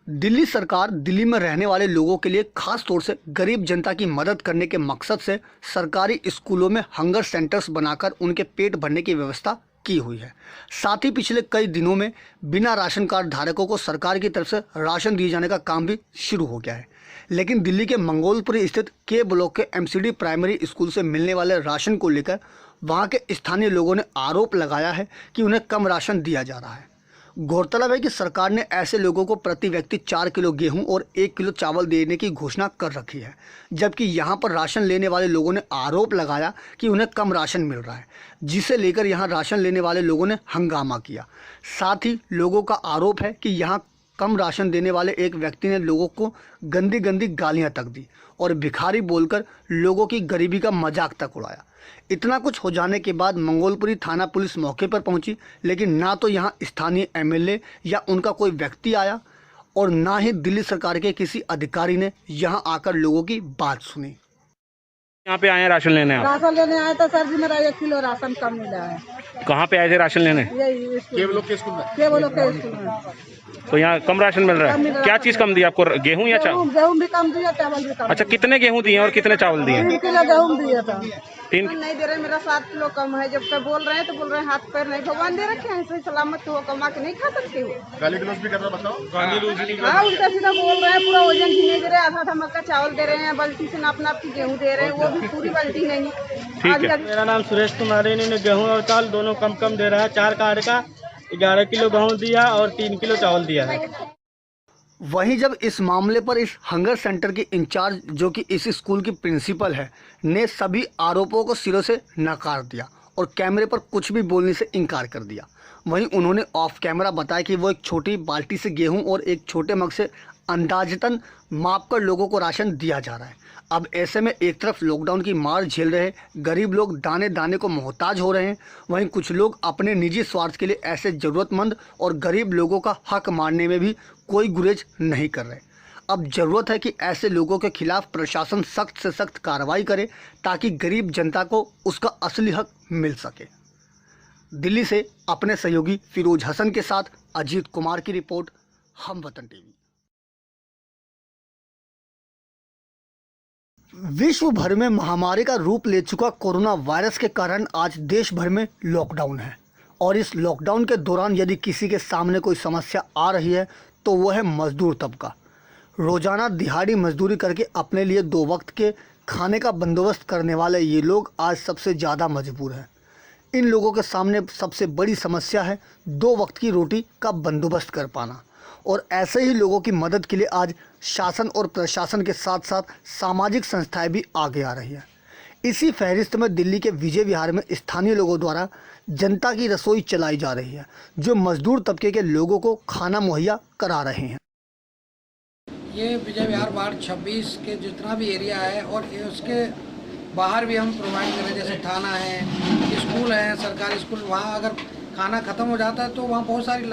दिल्ली सरकार दिल्ली में रहने वाले लोगों के लिए खास तौर से गरीब जनता की मदद करने के मकसद से सरकारी स्कूलों में हंगर सेंटर्स बनाकर उनके पेट भरने की व्यवस्था की हुई है। साथ ही पिछले कई दिनों में बिना राशन कार्ड धारकों को सरकार की तरफ से राशन दिए जाने का काम भी शुरू हो गया है। लेकिन दिल्ली के मंगोलपुरी स्थित के ब्लॉक के एमसीडी प्राइमरी स्कूल से मिलने वाले राशन को लेकर वहां के स्थानीय लोगों ने आरोप लगाया है कि उन्हें कम राशन दिया जा रहा है। गौरतलब है कि सरकार ने ऐसे लोगों को प्रति व्यक्ति 4 किलो गेहूं और 1 किलो चावल देने की घोषणा कर रखी है, जबकि यहां पर राशन लेने वाले लोगों ने आरोप लगाया कि उन्हें कम राशन मिल रहा है, जिसे लेकर यहां राशन लेने वाले लोगों ने हंगामा किया। साथ ही लोगों का आरोप है कि यहां कम राशन देने वाले एक व्यक्ति ने लोगों को गंदी गंदी गालियां तक दी और भिखारी बोलकर लोगों की गरीबी का मजाक तक उड़ाया। इतना कुछ हो जाने के बाद मंगोलपुरी थाना पुलिस मौके पर पहुंची, लेकिन ना तो यहां स्थानीय एमएलए या उनका कोई व्यक्ति आया और ना ही दिल्ली सरकार के किसी अधिकारी ने यहां आकर लोगों की बात सुनी। यहाँ पे आए हैं राशन लेने? आप राशन लेने आए तो सर जी मेरा 1 किलो राशन कम मिला है। कहाँ पे आए थे राशन लेने? यही केवलों के स्कूल में। केवलों के स्कूल में। तो यहाँ कम राशन मिल रहा है? क्या चीज़ कम दी आपको, गेहूँ या चावल? गेहूँ भी कम दिया, चावल भी कम। अच्छा, कितने गेहूँ दिए और कितने चावल दिए? 3 किलो गेहूँ दिया था। 3 नहीं दे रहे, मेरा 7 किलो कम है। जब तक बोल रहे हैं तो बोल रहे हैं हाथ पैर नहीं भगवान दे रखे हैं, सही सलामत तो हो, कमा के नहीं खा सकते हो। गाली गलौज भी कर रहा, बताओ। हाँ, उल्टा सीधा बोल रहे हैं, पूरा वजन भी नहीं दे रहे, आधा मक्का चावल दे रहे हैं, बल्टी से नाप नाप की गेहूँ दे रहे हैं, वो भी पूरी बल्टी नहीं। ठीक है। मेरा नाम सुरेश कुमार है। इन्होंने गेहूँ और चावल दोनों कम कम दे रहा है। 4 कार्ड का 11 किलो गेहूँ दिया और 3 किलो चावल दिया है। वहीं जब इस मामले पर इस हंगर सेंटर के इंचार्ज, जो कि इस स्कूल की प्रिंसिपल है, ने सभी आरोपों को सिरों से नकार दिया और कैमरे पर कुछ भी बोलने से इनकार कर दिया। वहीं उन्होंने ऑफ कैमरा बताया कि वो एक छोटी बाल्टी से गेहूं और एक छोटे मग से अंदाजतन मापकर लोगों को राशन दिया जा रहा है। अब ऐसे में एक तरफ लॉकडाउन की मार झेल रहे गरीब लोग दाने दाने को मोहताज हो रहे हैं, वहीं कुछ लोग अपने निजी स्वार्थ के लिए ऐसे ज़रूरतमंद और गरीब लोगों का हक मारने में भी कोई गुरेज नहीं कर रहे। अब ज़रूरत है कि ऐसे लोगों के खिलाफ प्रशासन सख्त से सख्त कार्रवाई करे ताकि गरीब जनता को उसका असली हक मिल सके। दिल्ली से अपने सहयोगी फिरोज हसन के साथ अजीत कुमार की रिपोर्ट, हम वतन टीवी। विश्व भर में महामारी का रूप ले चुका कोरोना वायरस के कारण आज देश भर में लॉकडाउन है और इस लॉकडाउन के दौरान यदि किसी के सामने कोई समस्या आ रही है तो वह है मजदूर तबका। रोजाना दिहाड़ी मजदूरी करके अपने लिए 2 वक्त के खाने का बंदोबस्त करने वाले ये लोग आज सबसे ज़्यादा मजबूर हैं। इन लोगों के सामने सबसे बड़ी समस्या है 2 वक्त की रोटी का बंदोबस्त कर पाना, और ऐसे ही लोगों की मदद के लिए आज शासन और प्रशासन के साथ साथ सामाजिक संस्थाएं भी आगे आ रही हैं। इसी फहरिस्त में दिल्ली के विजय विहार में स्थानीय लोगों द्वारा जनता की रसोई चलाई जा रही है, जो मजदूर तबके के लोगों को खाना मुहैया करा रहे हैं। ये विजय विहार वार्ड 26 के जितना भी एरिया है और ये उसके बाहर भी हम प्रोवाइड कर रहे हैं, जैसे थाना है, स्कूल है, सरकारी स्कूल। वहाँ अगर खाना ख़त्म हो जाता है तो वहाँ बहुत सारी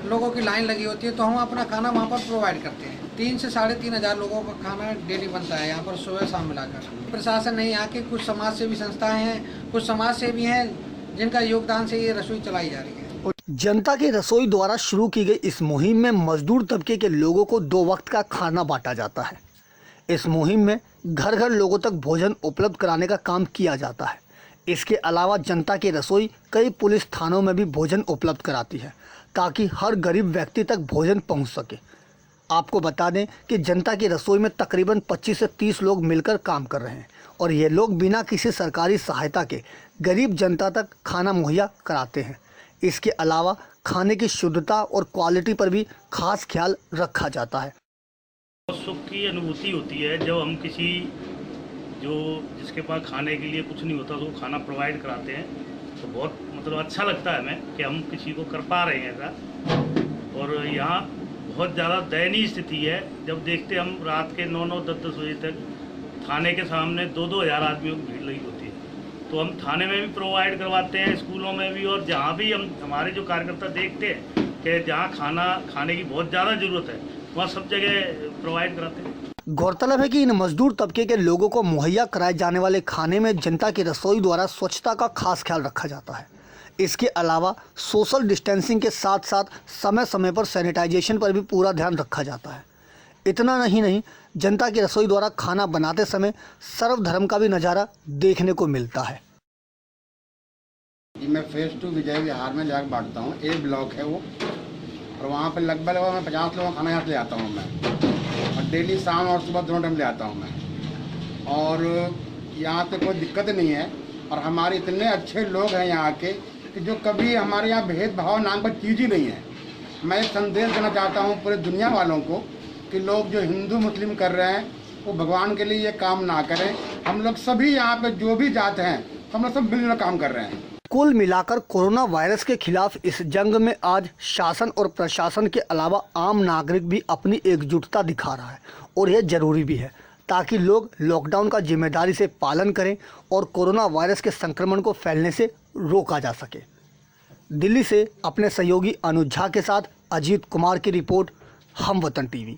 लोगों की लाइन लगी होती है, तो हम अपना खाना वहाँ पर प्रोवाइड करते हैं। 3 से 3,500 लोगों का खाना डेली बनता है यहाँ पर, सुबह शाम मिलाकर। प्रशासन नहीं, यहाँ के कुछ समाज सेवी संस्थाएं हैं, कुछ समाज सेवी हैं जिनका योगदान से ये रसोई चलाई जा रही है। जनता की रसोई द्वारा शुरू की गई इस मुहिम में मजदूर तबके के लोगों को 2 वक्त का खाना बांटा जाता है। इस मुहिम में घर घर लोगों तक भोजन उपलब्ध कराने का काम किया जाता है। इसके अलावा जनता की रसोई कई पुलिस थानों में भी भोजन उपलब्ध कराती है ताकि हर गरीब व्यक्ति तक भोजन पहुंच सके। आपको बता दें कि जनता की रसोई में तकरीबन 25 से 30 लोग मिलकर काम कर रहे हैं और ये लोग बिना किसी सरकारी सहायता के गरीब जनता तक खाना मुहैया कराते हैं। इसके अलावा खाने की शुद्धता और क्वालिटी पर भी खास ख्याल रखा जाता है। बहुत सुख की अनुभूति होती है जब हम किसी जिसके पास खाने के लिए कुछ नहीं होता तो वो खाना प्रोवाइड कराते हैं, तो बहुत अच्छा लगता है हमें कि हम किसी को कर पा रहे हैं ऐसा। और यहाँ बहुत ज़्यादा दयनीय स्थिति है, जब देखते हम रात के 9-9, 10-10 बजे तक थाने के सामने 2-2 हज़ार आदमियों की भीड़ लगी होती है। तो हम थाने में भी प्रोवाइड करवाते हैं, स्कूलों में भी, और जहाँ भी हमारे जो कार्यकर्ता देखते हैं कि जहाँ खाने की बहुत ज़्यादा ज़रूरत है वहाँ सब जगह प्रोवाइड कराते हैं। गौरतलब है कि इन मजदूर तबके के लोगों को मुहैया कराए जाने वाले खाने में जनता की रसोई द्वारा स्वच्छता का खास ख्याल रखा जाता है। इसके अलावा सोशल डिस्टेंसिंग के साथ साथ समय समय पर सैनिटाइजेशन पर भी पूरा ध्यान रखा जाता है। इतना नहीं, जनता की रसोई द्वारा खाना बनाते समय सर्वधर्म का भी नज़ारा देखने को मिलता है। मैं फेज 2 विजय विहार में जाकर बांटता हूँ। ए ब्लॉक है वो, और वहाँ पे लगभग मैं 50 लोगों का खाना यहाँ से ले आता हूँ मैं, और डेली शाम और सुबह दोनों टाइम ले आता हूँ मैं। और यहाँ पे कोई दिक्कत नहीं है, और हमारे इतने अच्छे लोग हैं यहाँ के कि जो कभी हमारे यहाँ भेदभाव नाम का चीज़ ही नहीं है। मैं एक संदेश देना चाहता हूँ पूरे दुनिया वालों को कि लोग जो हिंदू मुस्लिम कर रहे हैं वो भगवान के लिए ये काम ना करें। हम लोग सभी यहाँ पे जो भी जाते हैं हम लोग सब मिलकर काम कर रहे हैं। कुल मिलाकर कोरोना वायरस के खिलाफ इस जंग में आज शासन और प्रशासन के अलावा आम नागरिक भी अपनी एकजुटता दिखा रहा है, और यह जरूरी भी है ताकि लोग लॉकडाउन का जिम्मेदारी से पालन करें और कोरोना वायरस के संक्रमण को फैलने से रोका जा सके। दिल्ली से अपने सहयोगी अनुज झा के साथ अजीत कुमार की रिपोर्ट, हम वतन टीवी।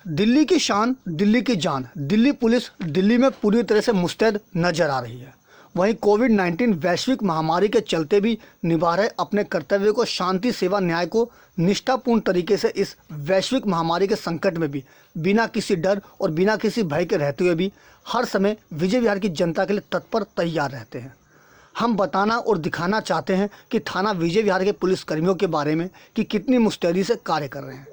दिल्ली की शान, दिल्ली की जान, दिल्ली पुलिस दिल्ली में पूरी तरह से मुस्तैद नजर आ रही है। वहीं कोविड-19 वैश्विक महामारी के चलते भी निभा रहे अपने कर्तव्य को, शांति, सेवा, न्याय को निष्ठापूर्ण तरीके से इस वैश्विक महामारी के संकट में भी बिना किसी डर और बिना किसी भय के रहते हुए भी हर समय विजय विहार की जनता के लिए तत्पर तैयार रहते हैं। हम बताना और दिखाना चाहते हैं कि थाना विजय विहार के पुलिसकर्मियों के बारे में कि कितनी मुस्तैदी से कार्य कर रहे हैं।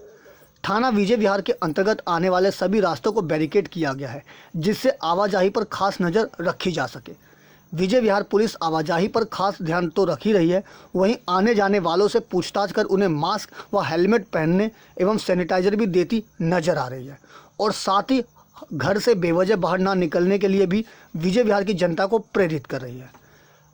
थाना विजय विहार के अंतर्गत आने वाले सभी रास्तों को बैरिकेड किया गया है, जिससे आवाजाही पर खास नज़र रखी जा सके। विजय विहार पुलिस आवाजाही पर खास ध्यान तो रख ही रही है, वहीं आने जाने वालों से पूछताछ कर उन्हें मास्क व हेलमेट पहनने एवं सैनिटाइजर भी देती नजर आ रही है, और साथ ही घर से बेवजह बाहर ना निकलने के लिए भी विजय विहार की जनता को प्रेरित कर रही है।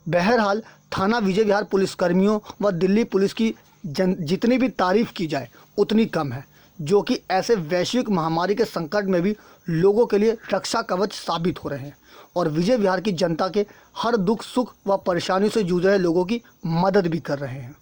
बहरहाल थाना विजय विहार पुलिसकर्मियों व दिल्ली पुलिस की जितनी भी तारीफ की जाए उतनी कम है, जो कि ऐसे वैश्विक महामारी के संकट में भी लोगों के लिए रक्षा कवच साबित हो रहे हैं और विजय विहार की जनता के हर दुख सुख व परेशानी से जूझ रहे लोगों की मदद भी कर रहे हैं।